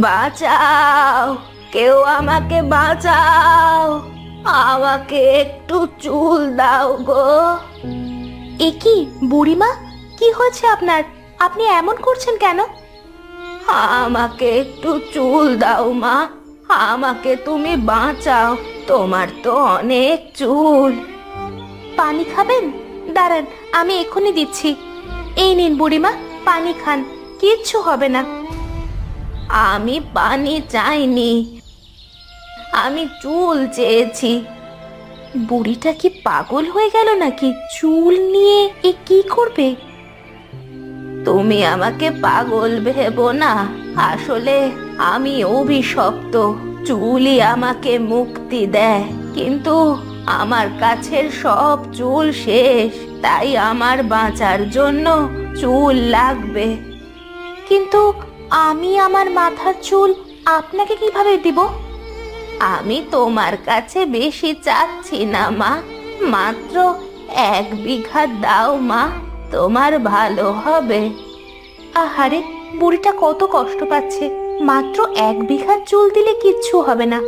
বাঁচাও, কেউ আমাকে বাঁচাও, আমাকে একটু চুল দাও গো। এ কি বুড়িমা, কি হয়েছে আপনার? আপনি এমন করছেন কেন? আমাকে একটু চুল দাও মা, আমাকে তুমি বাঁচাও, তোমার তো অনেক চুল। পানি খাবেন? দাঁড়ান, আমি এক্ষুনি দিচ্ছি। এই নিন বুড়িমা, পানি খান, কিচ্ছু হবে না। আমি পানি চাইনি, আমি চুল চেয়েছি। বুড়িটা কি পাগল হয়ে গেল নাকি? চুল নিয়ে এ কি করবে? তুমি আমাকে পাগল ভেবো না, আসলে আমি অভিশপ্ত। চুলই আমাকে মুক্তি দেয়, কিন্তু আমার কাছের সব চুল শেষ, তাই আমার বাঁচার জন্য চুল লাগবে। কিন্তু আমি আমার মাথার চুল আপনাকে কিভাবে দিব? আমি তোমার কাছে বেশি চাচ্ছি না মা, মাত্র 1 বিঘা দাও মা, তোমার ভালো হবে। আহারে, বুড়িটা কত কষ্ট পাচ্ছে, মাত্র 1 বিঘা চুল দিলে কিচ্ছু হবে না।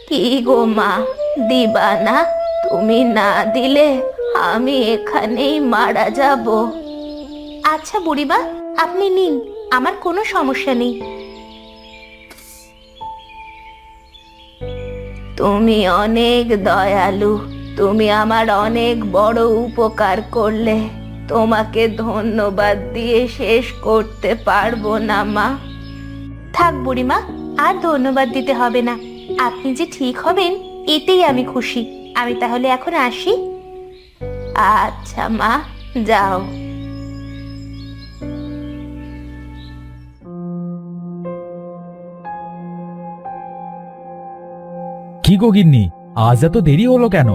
কি গো মা, দিবা না? তুমি না দিলে আমি এখানেই মারা যাব। আচ্ছা বুড়িমা, আপনি নিন, আমার কোনো সমস্যা নেই। তুমি অনেক দয়ালু, তুমি আমার অনেক বড় উপকার করলে, তোমাকে ধন্যবাদ দিয়ে শেষ করতে পারবো না মা। থাক বুড়িমা, আর ধন্যবাদ দিতে হবে না, আপনি যে ঠিক হবেন এতেই আমি খুশি। আমি তাহলে এখন আসি। আচ্ছা মা, যাও। কি গো গিন্নি, আজ এত দেরি হলো কেন?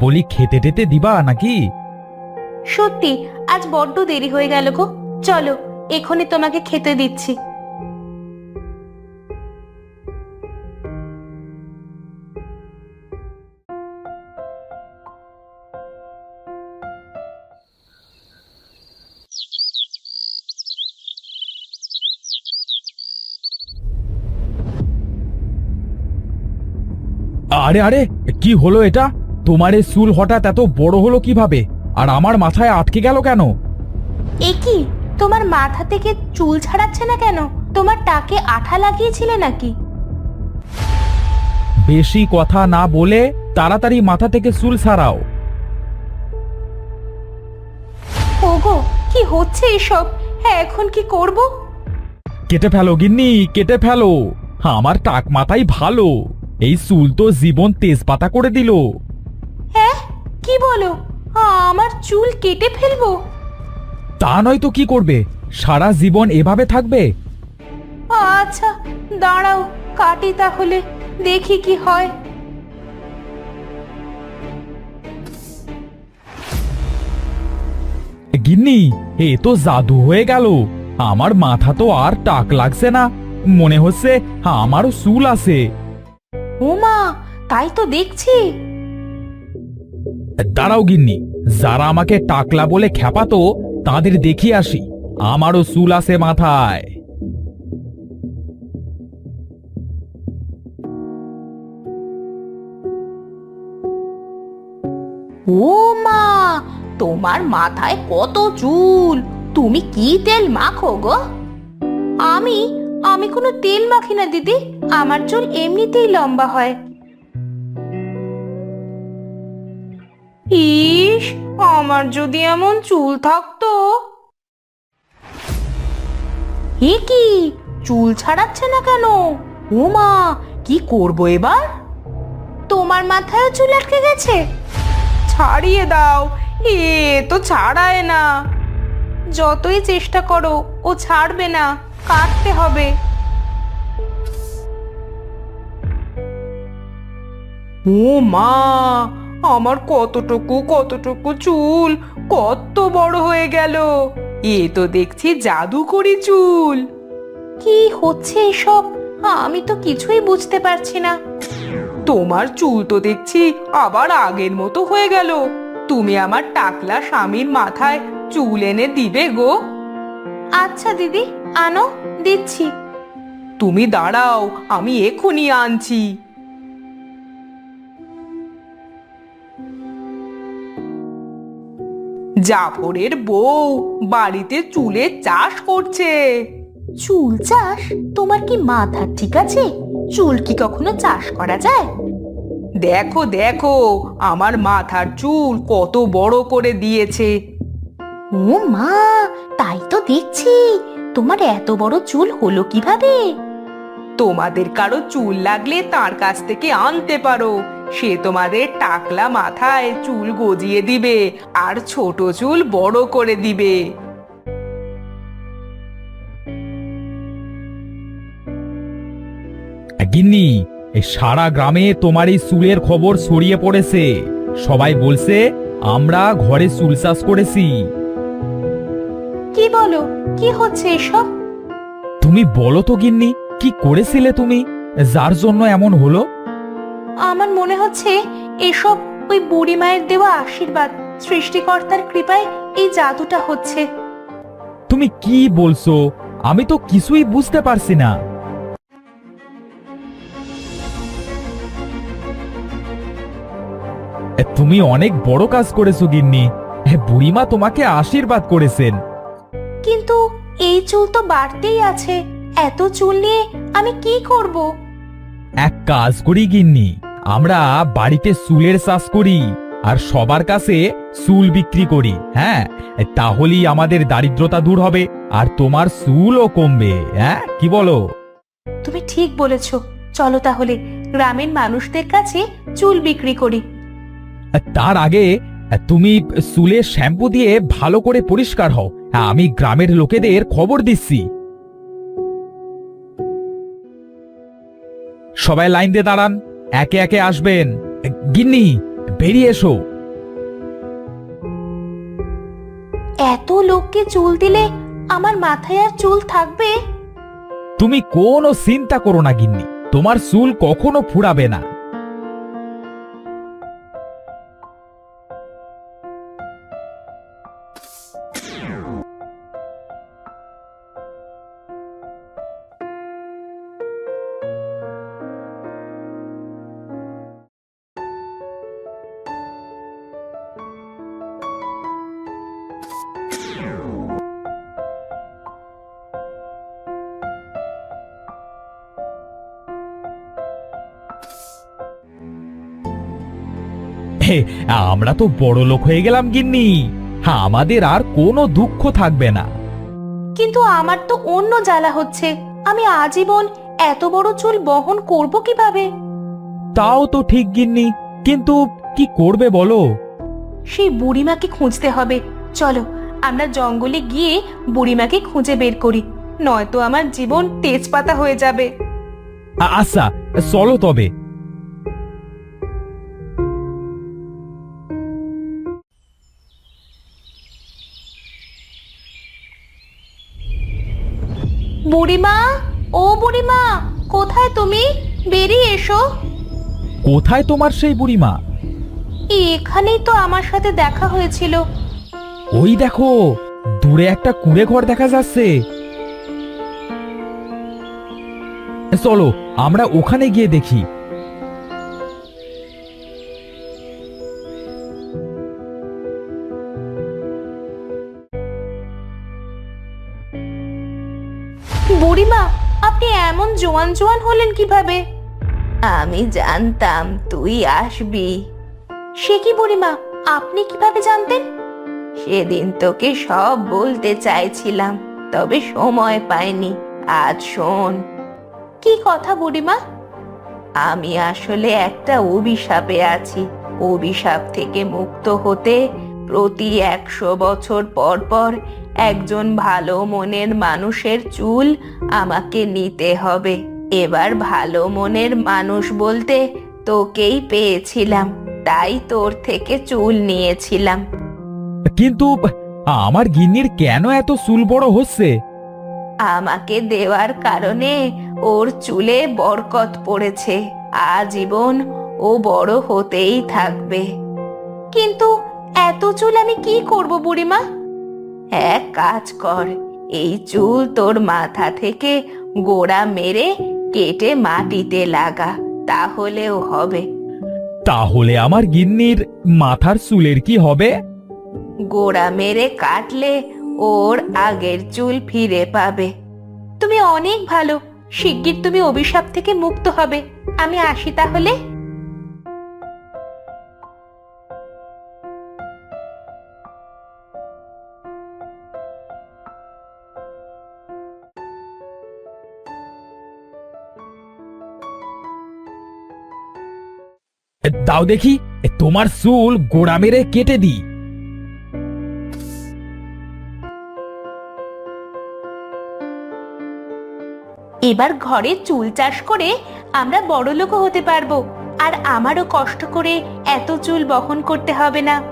বলি খেতে টেতে দিবা নাকি? সত্যি আজ বড্ড দেরি হয়ে গেল গো, চলো এখনই তোমাকে খেতে দিচ্ছি। আরে আরে, কি হলো এটা? তোমার এই চুল হঠাৎ এত বড় হলো কিভাবে, আর আমার মাথায় আটকে গেল কেন? এ কি, তোমার মাথা থেকে চুল ছাড়াচ্ছে না কেন? তোমার টাকে আঠা লাগিয়েছিলে নাকি? বেশি কথা না বলে তাড়াতাড়ি মাথা থেকে চুল ছাড়াও। ওগো, কি হচ্ছে এসব? হ্যাঁ, এখন কি করব? কেটে ফেলো গিন্নি, কেটে ফেলো। আমার টাক মাথাই ভালো, এই চুল তো জীবন তেজপাতা করে দিল। হ্যাঁ, কি বলো? আমার চুল কেটে ফেলবো? তা নয় তো কি করবে, সারা জীবন এভাবে থাকবে? আচ্ছা, দাঁড়াও, কাটি তাহলে, দেখি কি হয়। গিন্নি, এ তো জাদু হয়ে গেল। আমার মাথা তো আর টাক লাগছে না, মনে হচ্ছে আমারও চুল আছে। ওমা, তাই তো দেখছি। দাঁড়াও গিন্নি, যারা আমাকে টাকলা বলে খ্যাপাতো তাদের দেখিয়ে আসি, আমারও চুল আছে মাথায়। ও মা, তোমার মাথায় কত চুল! তুমি কি তেল মাখো গো? আমি আমি কোনো তেল মাখি না দিদি, আমার চুল এমনিতেই লম্বা হয়। ইস, আমার যদি এমন চুল থাকতো। এ কি, চুল ছাড়াচ্ছে না কেন? ও মা, কি করব এবার? তোমার মাথায় চুল আটকে গেছে? ছাড়িয়ে দাও, এ তো ছাড়ায় না। যতই চেষ্টা করো ও ছাড়বে না, কাটতে হবে। ও মা, আমার কতটুকু কতটুকু চুল কত বড় হয়ে গেল! এ তো দেখছি জাদুকরি চুল। কি হচ্ছে এসব? আমি তো কিছুই বুঝতে পারছি না। তোমার চুল তো দেখছি আবার আগের মতো হয়ে গেল। তুমি আমার টাকলা স্বামীর মাথায় চুল এনে দিবে গো? আচ্ছা দিদি, আনো, দিচ্ছি। তুমি দাঁড়াও, আমি এক্ষুনি আনছি। জাফরের বউ বাড়িতে চুলের চাষ করছে। চুল চাষ? তোমার কি মাথা ঠিক আছে? চুল কি কখনো চাষ করা যায়? দেখো দেখো, আমার মাথার চুল কত বড় করে দিয়েছে। ও মা, তাই তো দেখছি। তোমার এত বড় চুল হলো কিভাবে? তোমাদের কারো চুল লাগলে তার কাছ থেকে আনতে পারো। সে তোমাদের টাকলা মাথায় চুল গজিয়ে দিবে আর ছোট চুল বড় করে দিবে। গিন্নি, এই সারা গ্রামে তোমার এই চুলের খবর ছড়িয়ে পড়েছে। সবাই বলছে আমরা ঘরে চুল চাষ করেছি। কি বলো? কি হচ্ছে এসব? তুমি বলো তো গিন্নি, কি করেছিলে তুমি, যার জন্য এমন হলো? আমার মনে হচ্ছে এসব ওই বুড়ি মায়ের দেওয়া আশীর্বাদ, সৃষ্টিকর্তার কৃপায় এই জাদুটা হচ্ছে। তুমি কি বলছো? আমি তো কিছুই বুঝতে পারছি না। তুমি অনেক বড় কাজ করেছো গিন্নি। বুড়িমা তোমাকে আশীর্বাদ করেছেন। কিন্তু এই চুল তো বাড়তেই আছে। এত চুল নিয়ে আমি কি করব? এক কাজ করি গিন্নি, আমরা বাড়িতে চুলের চাষ করি আর সবার কাছে চুল বিক্রি করি। হ্যাঁ, তাহলেই আমাদের দারিদ্রতা দূর হবে আর তোমার চুলও কমবে। হ্যাঁ, কি বলো? তুমি ঠিক বলেছ। চলো তাহলে গ্রামের মানুষদের কাছে চুল বিক্রি করি। তার আগে তুমি চুলে শ্যাম্পু দিয়ে ভালো করে পরিষ্কার হও। আমি গ্রামের লোকেদের খবর দিচ্ছি। সবাই লাইন দিয়ে দাঁড়ান, একে একে আসবেন। গিন্নি, বেরিয়ে এসো। এত লোককে চুল দিলে আমার মাথায় আর চুল থাকবে? তুমি কোনো চিন্তা করো না গিন্নি, তোমার চুল কখনো ফুরাবে না। হে, আমরা তো বড় লোক হয়ে গেলাম গিন্নি, আমাদের আর কোনো দুঃখ থাকবে না। কিন্তু আমার তো অন্য জ্বালা হচ্ছে। আমি আজীবন এত বড় চুল বহন করব কিভাবে? তাও তো ঠিক গিন্নি, কিন্তু কি করবে বলো? সেই বুড়িমাকে খুঁজতে হবে। চলো আমরা জঙ্গলে গিয়ে বুড়িমাকে খুঁজে বের করি, নয়তো আমার জীবন তেজপাতা হয়ে যাবে। আচ্ছা, চলো তবে। বুড়িমা, ও বুড়িমা, কোথায় তুমি? বেরিয়ে এসো। কোথায় তোমার সেই বুড়িমা? এখানেই তো আমার সাথে দেখা হয়েছিল। ওই দেখো, দূরে একটা কুঁড়ে ঘর দেখা যাচ্ছে। চলো আমরা ওখানে গিয়ে দেখি। বুড়িমা, আপনি এমন জোয়ান জোয়ান হলেন কিভাবে? আমি জানতাম তুই আসবি। সে কি বুড়িমা, আপনি কিভাবে জানতেন? সেদিন তোকে সব বলতে চাইছিলাম, তবে সময় পাইনি। আজ শোন। কি কথা বুড়িমা? আমি আসলে একটা অভিশাপে আছি। অভিশাপ থেকে মুক্ত হতে প্রতি 100 বছর পর পর একজন ভালো মনের মানুষের চুল আমাকে নিতে হবে। এবার ভালো মনের মানুষ বলতে তোকেই পেয়েছিলাম, তাই তোর থেকে চুল নিয়েছিলাম। কিন্তু আমার গিন্নির কেন এত চুল বড় হচ্ছে? আমাকে দেওয়ার কারণে ওর চুলে বরকত পড়েছে। আজীবন ও বড় হতেই থাকবে। কিন্তু এত চুল আমি কি করব বুড়িমা? এক কাজ কর, এই চুল তোর মাথা থেকে গোড়া মেরে কেটে মাটিতে লাগা, তাহলেও হবে। তাহলে আমার গিন্নির মাথার চুলের কি হবে? গোড়া মেরে কাটলে ওর আগের চুল ফিরে পাবে। তুমি অনেক ভালো, শিগগির তুমি অভিশাপ থেকে মুক্ত হবে। আমি আসি তাহলে। দাও দেখি, তোমার চুল গোড়া মেরে কেটে দিই। এবার ঘরে চুল চাষ করে আমরা বড়লোকও হতে পারবো, আর আমারও কষ্ট করে এত চুল বহন করতে হবে না।